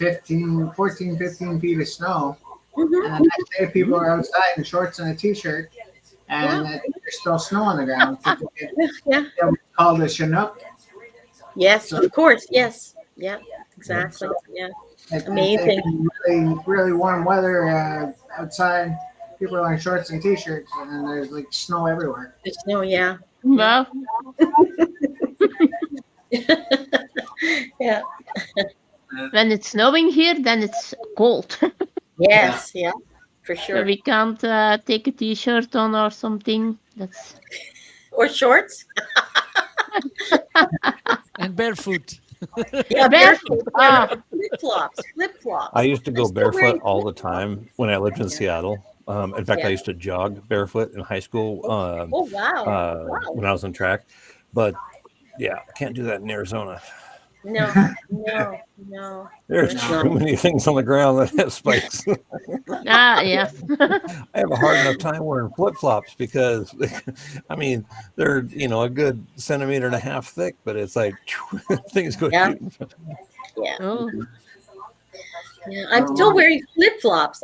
14, 15 feet of snow. Mhm. And the next day, people are outside in shorts and a t-shirt, and there's still snow on the ground. People get Yeah. what's called a Chinook. Yes, So- of course. Yes. Yeah. Exactly. Yeah. Amazing. Really, really warm weather outside. People are wearing shorts and t-shirts, and there's like snow everywhere. The snow. Yeah. Wow. Yeah. When it's snowing here, then it's cold. Yes. Yeah. For So sure. we can't take a t-shirt on or something. That's Or shorts. And barefoot. Yeah. barefoot. Ah, Flip flops. Flip flops. I used to go I'm still wearing barefoot all the time when I lived in Seattle. In fact, Yeah. I used to jog barefoot in high school Oh wow. Wow. when I was in track. But yeah, I can't do that in Arizona. No. No. There's That's too many things on the ground that have spikes. yes. I have a hard enough time wearing flip flops because, I mean, they're a good centimeter and a half thick, but it's like things go Yeah. shooting. Yeah. Oh. Yeah, I'm still wearing flip flops.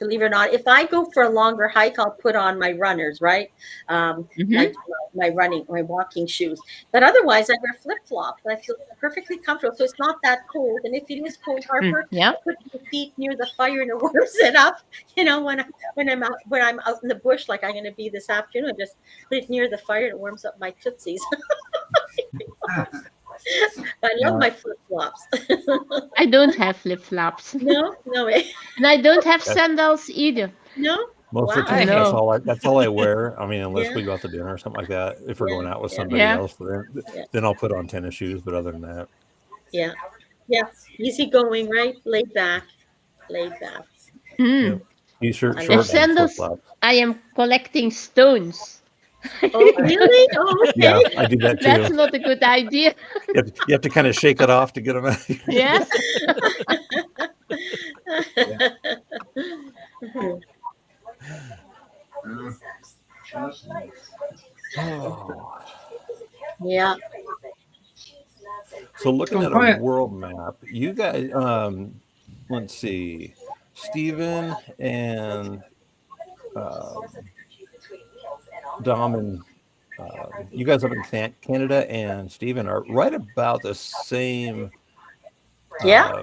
Believe it or not. If I go for a longer hike, I'll put on my runners, right? Mhm. My walking shoes. But otherwise, I wear flip flops. I feel perfectly comfortable. So it's not that cold. And if it is cold, Harper, Yeah. put your feet near the fire and it warms it up. When I'm out in the bush, like I'm going to be this afternoon, just put it near the fire and it warms up my tootsies. I love my flip flops. I don't have flip-flops. No way. And I don't have sandals either. No. Most of the Wow. time, No. that's all I wear. I mean, unless Yeah. we go out to dinner or something like that. If we're Yeah, going out with yeah. somebody Yeah. else, then I'll put on tennis shoes. But other than that, Yeah. Easy going, right? Laid back. Mm. t-shirt, I short, love and sandals. flip flops. I am collecting stones. Oh, really? Oh, okay. Yeah, I do that That's too. not a good idea. You have to kind of shake it off to get them out. Yes. Oh. Yeah. So looking So at a hi, world map, you guys, let's see, Stephen and um, Dom and you guys up in Canada and Stephen are right about the same. Yeah.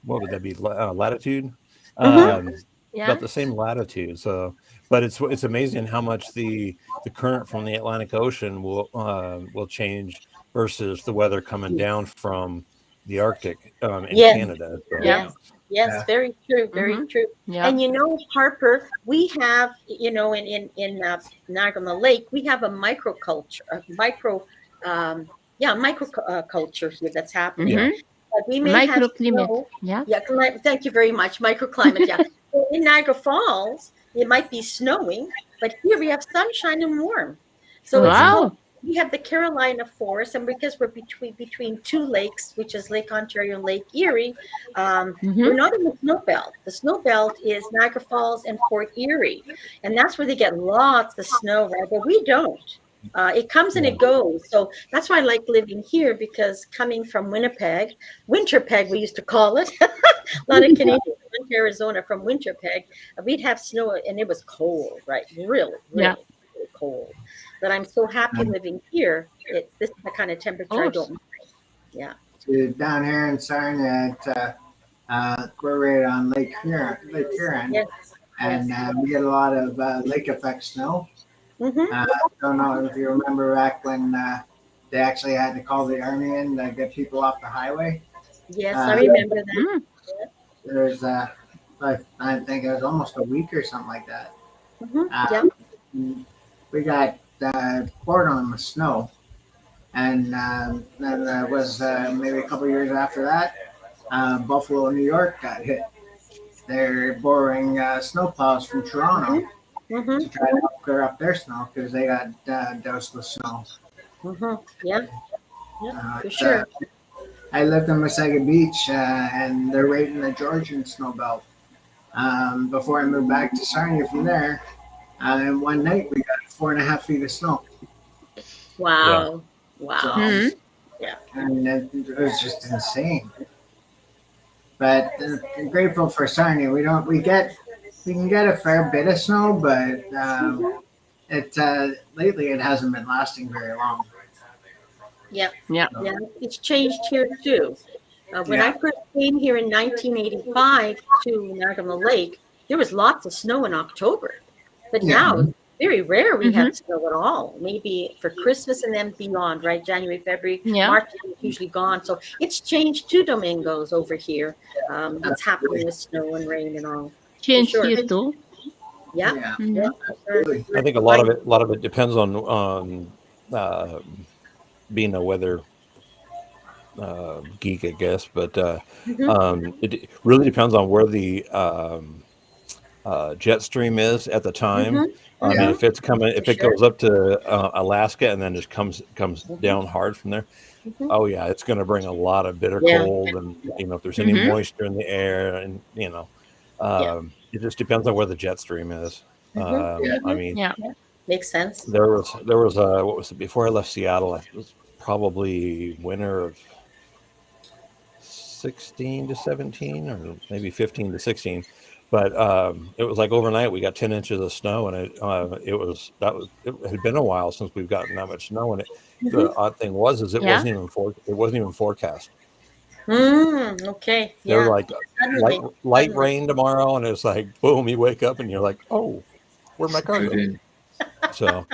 What would that be? Latitude. Mm-hmm. Yeah. About the same latitude. So, but it's amazing how much the current from the Atlantic Ocean will change versus the weather coming down from the Arctic in Yes. Canada. So, Yeah. Yes. Yes. Very true. Very Mhm. true. Yeah. And Harper, we have, in Niagara Lake, we have a microculture, culture here that's happening. yeah, Mhm. But we may have Microclimate. snow. Yeah. Yeah, thank you very much. Microclimate, yeah. So in Niagara Falls, it might be snowing, but here we have sunshine and warm. So it's mhm, called, Wow. we have the Carolina Forest, and because we're between two lakes, which is Lake Ontario and Lake Erie, we're Mhm. not in the snow belt. The snow belt is Niagara Falls and Fort Erie, and that's where they get lots of snow, right? But we don't. It comes and yeah, it goes. So that's why I like living here, because coming from Winnipeg, Winterpeg, we used to call it. A lot of Canadians went to Arizona from Winterpeg. We'd have snow, and it was cold, right? Really, Yeah. really, really cold. But I'm so happy living here. This is the kind of Of temperature I course. don't mind. Yeah. Down here in Sarnia, we're right on Lake Huron, Yes. and Yes. we get a lot of lake effect snow. Mm-hmm. Don't know if you remember back when they actually had to call the army in to get people off the highway. Yes, I Uh, remember that. Mm. there's, I think it was almost a week or something like that. Mm-hmm. Uh, Yeah. we got poured on with snow, and then was maybe a couple years after that, Buffalo, New York got hit. They're borrowing snow plows from Toronto Mm-hmm. to try to help clear up their snow because they got doused with snow. Mm-hmm. Yeah. Yeah. For It's, sure. I lived in Wasaga Beach, and they're right in the Georgian snow belt. Before I moved back to Sarnia from there, and one night we got 4.5 feet of snow. yeah. Wow. Wow. So, Mhm. Yeah. and it was just insane. But I'm grateful for Sarnia. We can get a fair bit of snow, but it lately it hasn't been lasting very long. Yeah. Yeah. Yeah. It's changed here too. When I Yeah. first came here in 1985 to Niagara Lake, there was lots of snow in October. But Yeah. now it's very rare we Mhm. have snow at all. Maybe for Christmas and then beyond, right? January, February, Yeah. March is usually gone. So it's changed to Domingos over here. What's happening with snow and rain and all. For Change sure. here too. Yeah. Yeah. Yeah. Mhm. For sure. I think a lot of it depends on uh, being a weather geek, I guess. But Mhm. it really depends on where the jet stream is at the time. Mhm. I mean, Yeah. Mhm. if For it sure. goes up to Alaska and then just comes Mhm. down hard from there, Mhm. oh yeah, it's going to bring a lot of bitter Yeah. cold, and if there's any Mhm. moisture in the air, and Yeah. it just depends on where the jet stream is. Mhm. Yeah. I Mhm. mean, Yeah. Yeah. Makes sense. there was what was it before I left Seattle? It was probably winter of 16 to 17, or maybe 15 to 16. But it was like overnight we got 10 inches of snow, and it had been a while since we've gotten that much snow. And the Mhm. odd thing was is Yeah. it wasn't even forecast. Okay. They're Yeah. like light Suddenly. light Suddenly. rain tomorrow, and it's like boom, you wake up and you're like, oh, where'd my car go? indeed. So,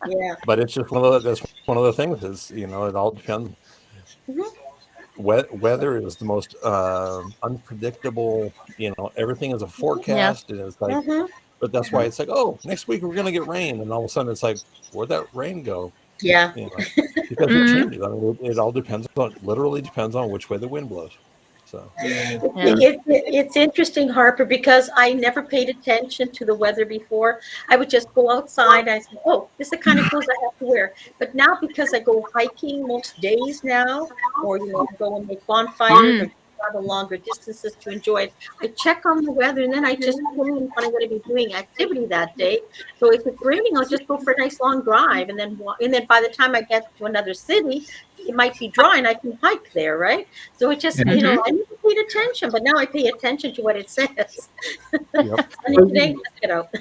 Yeah. but it's just that's one of the things is it all depends. Mhm. Weather is the most unpredictable. Everything is a Yeah. forecast, and it's like, Mhm. but that's why it's like, oh, next week we're gonna get rain, and all of a sudden it's like, where'd that rain go? Yeah. You know, because it Mhm. changes. I mean, it all literally depends on which way the wind blows. So Yeah. It's interesting, Harper, because I never paid attention to the weather before. I would just go outside and I said, oh, this is the kind of clothes I have to wear. But now because I go hiking most days now, or go and make bonfires or travel longer distances to enjoy it, I check on the weather and then I just pull in what I'm going to be doing activity that day. So if it's raining, I'll just go for a nice long drive, and then by the time I get to another city, it might be dry and I can hike there, right? So it just, I never paid attention, but now I pay attention to what it says. yep. Sunny today, let's get out.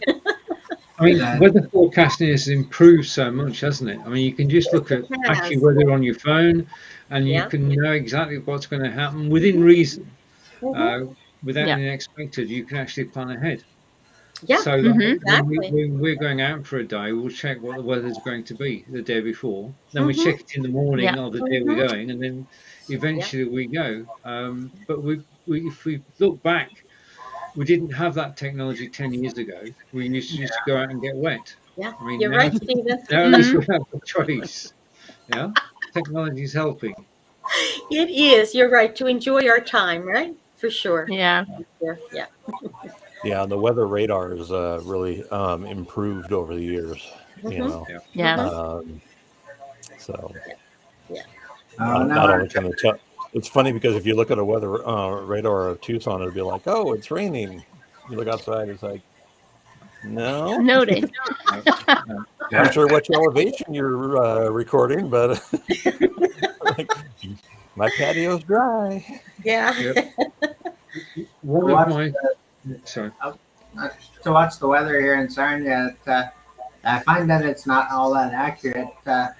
I mean, weather forecasting has improved so much, hasn't it? I mean, you can just look at patchy weather on your phone, and you can know exactly what's going to happen within reason. Without any unexpected, you can actually plan ahead. Yeah, So exactly. when we're going out for a day, we'll check what the weather's going to be the day before. Then we check it in the morning of the day we're going, and then eventually we go. But if we look back, we didn't have that technology 10 years ago. We used to just go out and get wet. Yeah, I mean, you're right, Stephen. now at least we have a choice. Yeah, technology is helping. It is. You're right. To enjoy our time, right? For sure. Yeah. Yeah. Yeah, the weather radar has really improved over the years. You know, so not only can they tell. It's funny because if you look at a weather radar of Tucson, it'll be like, "Oh, it's raining." You look outside, it's like, "No, Noted. not sure which elevation you're recording, but like, my patio's dry." Yeah. One of my sorry. To watch the weather here in Sarnia, I find that it's not all that accurate. If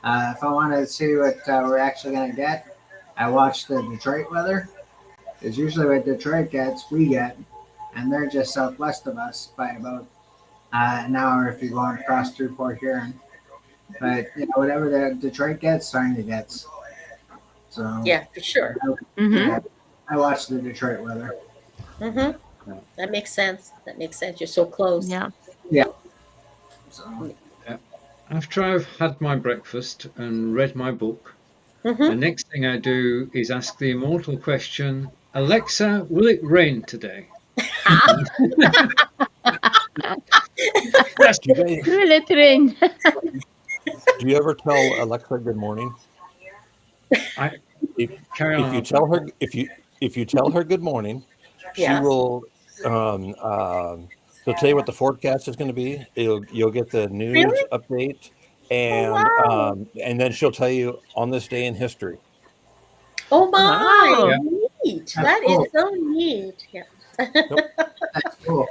I want to see what we're actually going to get, I watch the Detroit weather. Because usually what Detroit gets, we get, and they're just southwest of us by about an hour if you're going across through Port Huron. But whatever the Detroit gets, Sarnia gets. So yeah, for sure. I watch the Detroit weather. That makes sense. You're so close. Yeah. So. After I've had my breakfast and read my book, the next thing I do is ask the immortal question, Alexa, will it rain today? Yes, Will it rain? Do you ever tell Alexa good morning? If you tell her good morning, she will. She'll tell you what the forecast is going to be. You'll get the news update, and then she'll tell you on this day in history. Oh my! Wow. Neat. That is so neat. Yeah. That's cool.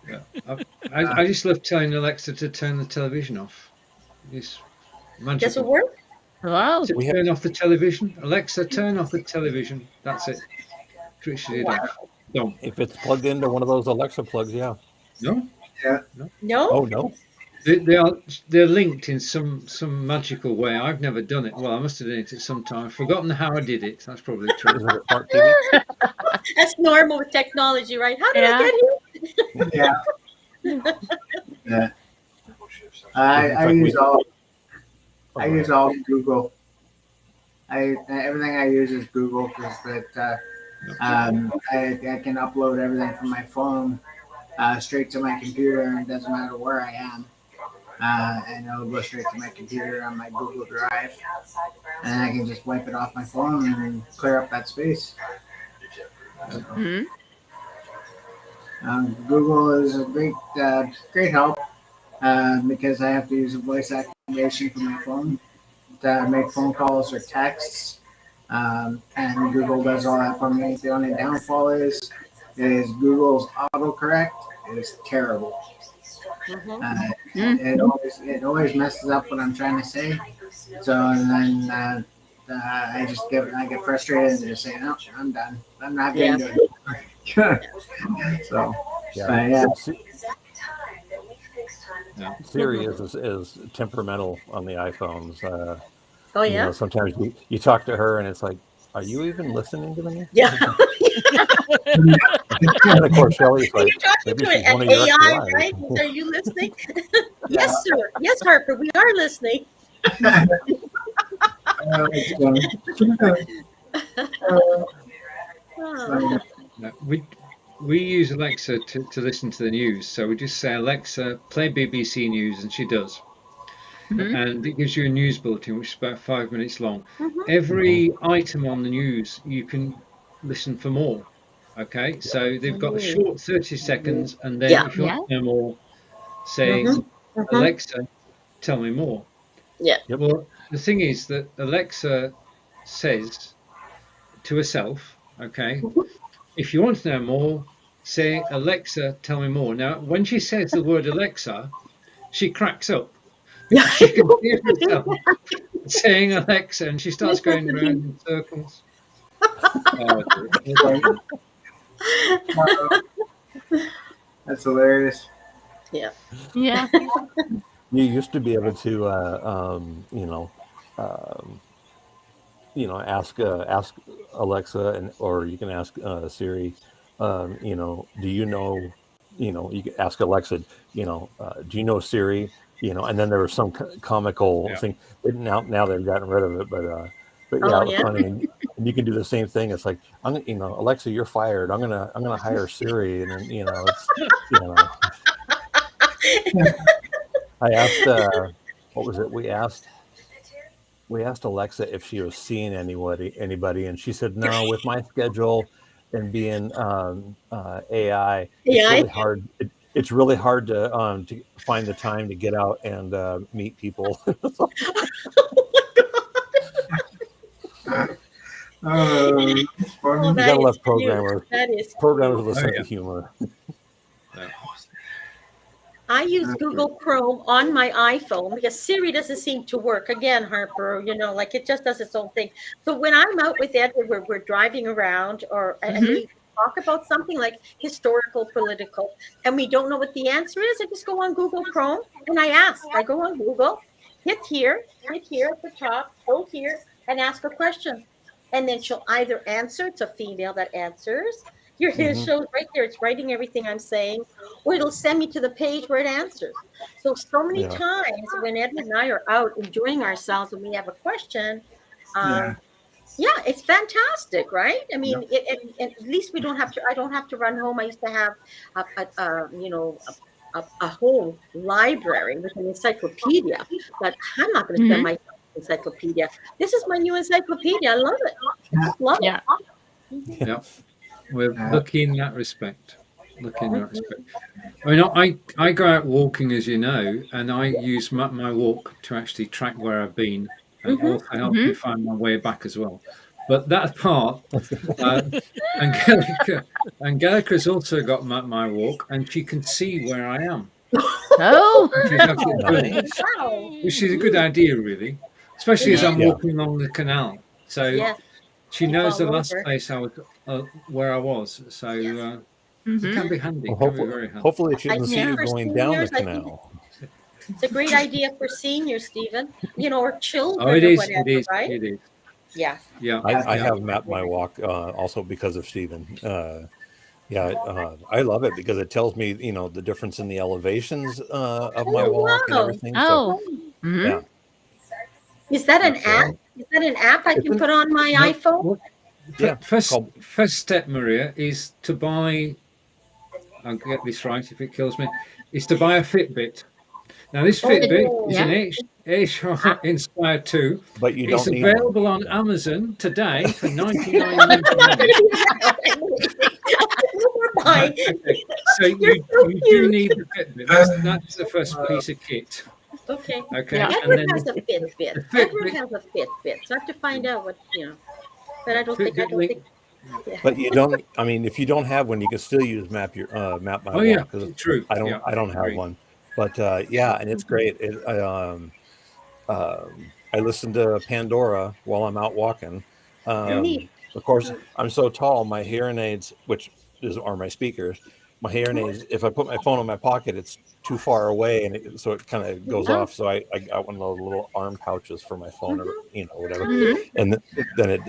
Yeah. I just love telling Alexa to turn the television off. It's magical. Does it work? Wow. To turn off the television. Alexa, turn off the television. That's it. Switches it off. No. If it's plugged into one of those Alexa plugs, yeah. No? Yeah. No? Oh, no. They're linked in some magical way. I've never done it. Well, I must have done it at some time. I've forgotten how I did it. That's probably true. Is it a smart TV? That's normal with technology, right? How did I get here? Yeah. I use all Google. Everything I use is Google because that I can upload everything from my phone straight to my computer, and it doesn't matter where I am. And it'll go straight to my computer on my Google Drive, and I can just wipe it off my phone and clear up that space. Google is a great help because I have to use a voice activation for my phone to make phone calls or texts, and Google does all that for me. The only downfall is Google's autocorrect is terrible. It always messes up what I'm trying to say. So and then I get frustrated and just say, no, I'm done. I'm not going to do it. So yeah. Siri is temperamental on the iPhones. Oh yeah. Sometimes you talk to her and it's like, are you even listening to me? Yeah. And of course, Shelley's like, you're talking to an AI, right? Are you listening? Yes, sir. Yes, Harper, we are listening. Oh. No, we use Alexa to listen to the news. So we just say, Alexa, play BBC News, and she does. Mhm. And it gives you a news bulletin, which is about 5 minutes long. Mhm. Every item on the news, you can listen for more. Okay, so they've got a short 30 seconds, and then Yeah. if you want Yeah. to know more, say, Mhm. Mhm. Alexa, tell me more. Yeah. Yep. Well, the thing is that Alexa says to herself, okay, Mhm. if you want to know more, say, Alexa, tell me more. Now, when she says the word Alexa, she cracks up Yeah. because she can hear herself saying Alexa, and she starts going round in circles. Oh, dear. It's funny. That's hilarious. Yeah. Yeah. You used to be able to, um, ask Alexa, and or you can ask Siri. Do you know? You can ask Alexa. Do you know Siri? And then there was some comical Yeah. thing. Now they've gotten rid of it, but yeah, Oh it was yeah. funny. And you can do the same thing. It's like Alexa, you're fired. I'm gonna hire Siri, and then it's you know I asked what was it? We asked Alexa if she was seeing anybody, and she said no. With my schedule and being AI, it's Yeah. really hard. It's really hard to find the time to get out and meet people. It's Oh, funny. You that gotta is love cute. programmers. That is Programmers cute. with a Oh, sense yeah. of humor. Yeah. I use Google Chrome on my iPhone because Siri doesn't seem to work. Again, Harper, like it just does its own thing. So when I'm out with Edward, we're driving around, and Mhm. we talk about something like historical, political, and we don't know what the answer is, I just go on Google Chrome and I ask. I go on Google, hit here at the top, go here, and ask a question. And then she'll either answer, it's a female that answers. Here it Hmm. shows right there, it's writing everything I'm saying, or it'll send me to the page where it answers. So many Yeah. times when Edward and I are out enjoying ourselves and we have a question, Yeah. um, yeah, it's fantastic, right? I Yeah. mean, and at least we don't have to. I don't have to run home. I used to have a whole library with an encyclopedia, but I'm not going to spend Mhm. my time on encyclopedia. This is my new encyclopedia. I love it. I just love it. Yeah. Mhm. Yeah. We're Yeah. lucky in that respect. Lucky in that respect. I mean, I go out walking, as you know, and I use my walk to actually track where I've been, and Mhm. also help me Mhm. find my way back as well. But that part, uh, Angelica's also got my walk, and she can see where I am. Oh. She's absolutely brilliant, Nice. Wow. which is a good idea, really, especially It as is. I'm Yeah. walking along the canal. So Yes. she You knows fall the last over. place I was, where I was. So it can Mhm. be handy. Well, Can be very handy. hopefully she doesn't see I think Yeah. you for going down the seniors, I think canal. it's a great idea for seniors, Stephen. Or Oh, children it or is. It whatever, is. right? It is. Yeah. Yeah. I Yeah. have mapped my walk also because of Stephen. Yeah, I love it because it tells me, the difference in the elevations of my Yeah. walk Oh and wow. everything. So, Oh. yeah, Mhm. Is that an That's app? so Is that an app I it's can an put on my no. iPhone? What yeah first called first step, Maria, is to buy. I'll get this right if it kills me. Is to buy a Fitbit. Now, this Fitbit Oh. is an Yeah. HR Inspire 2. but you It's don't need one. available on Yeah. Amazon today for 99.99. Bye. Okay, so You're so you do cute. need the Fitbit. That's the first piece of kit. Okay. Okay, Yeah. and Edward then has a Fitbit. the Edward Fitbit. has a Fitbit. So I have to find out but Yeah, I Fitbit don't think link. Yeah. yeah. But you don't. I mean, if you don't have one, you can still use map my Oh yeah, walk because true. I don't Yeah, I don't have agreed. one. But yeah, and it's great. I listen to Pandora while I'm out walking. Yeah, Neat. Of course, I'm so tall, my hearing aids, are my speakers, my hearing aids, if I put my phone in my pocket, it's too far away, and so it kind of goes Oh. off. So I got one of those little arm pouches for my phone, or Mhm. whatever, Mhm. and then it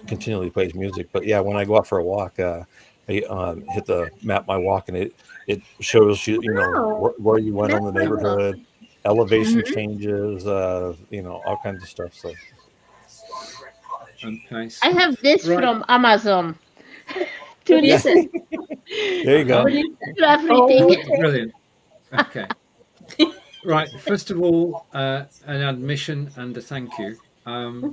continually plays music. But yeah, when I go out for a walk, I hit the map my walk, and it shows you, Wow. where you went on That's the cool. neighborhood, elevation Mhm. changes, all kinds of stuff. So and nice. I have this Right. from Amazon. to What do you listen There you go. What do you say? to everything. Okay. Brilliant. Okay. Right. First of all, an admission and a thank you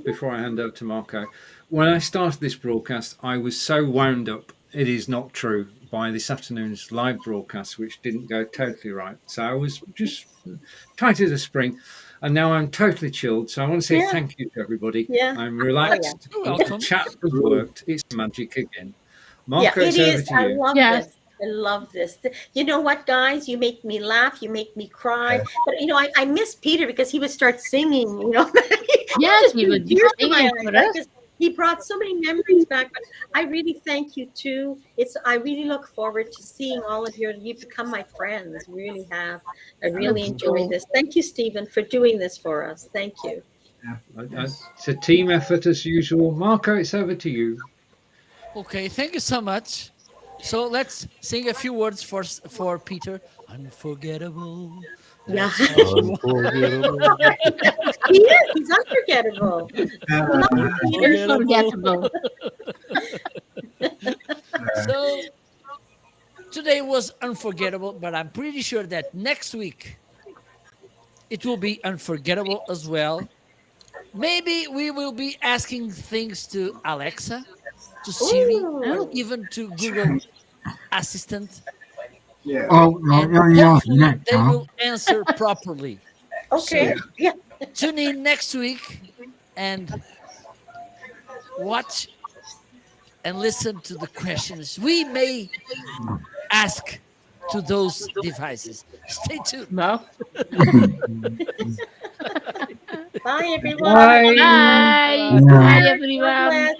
before I hand over to Marco. When I started this broadcast, I was so wound up, it is not true, by this afternoon's live broadcast, which didn't go totally right. So I was just tight as a spring. And now I'm totally chilled. So I want to say Yeah. thank you to everybody. Yeah. I'm relaxed. You're The welcome. chat has worked. It's magic again. Yeah, Marco, it it's over is. to I you. love Yes. this. I love this. You know what, guys? You make me laugh. You make me cry. But I miss Peter because he would start singing. Yes, just he bring would be tears to my singing eyes, for right? us. 'Cause he brought so many memories back. But I really thank you too. I really look forward to seeing all of you. You've become my friends. Really have. I really That's enjoyed cool. this. Thank you, Stephen, for doing this for us. Thank you. It's a team effort as usual. Marco, it's over to you. Okay, thank you so much. So let's sing a few words for Peter. Unforgettable. Yeah. That's all you want. Unforgettable. He is. He's unforgettable. Peter. Unforgettable. So today was unforgettable, but I'm pretty sure that next week it will be unforgettable as well. Maybe we will be asking things to Alexa, to Siri, or Ooh. even to Google Assistant, Yeah. Oh, no, and no, you're hopefully next, they huh? will answer properly. Okay. So Yeah. tune in next week and watch and listen to the questions we may ask to those devices. Stay tuned. No. Bye, everyone. Bye. Bye. Yeah. Bye, God everyone. bless.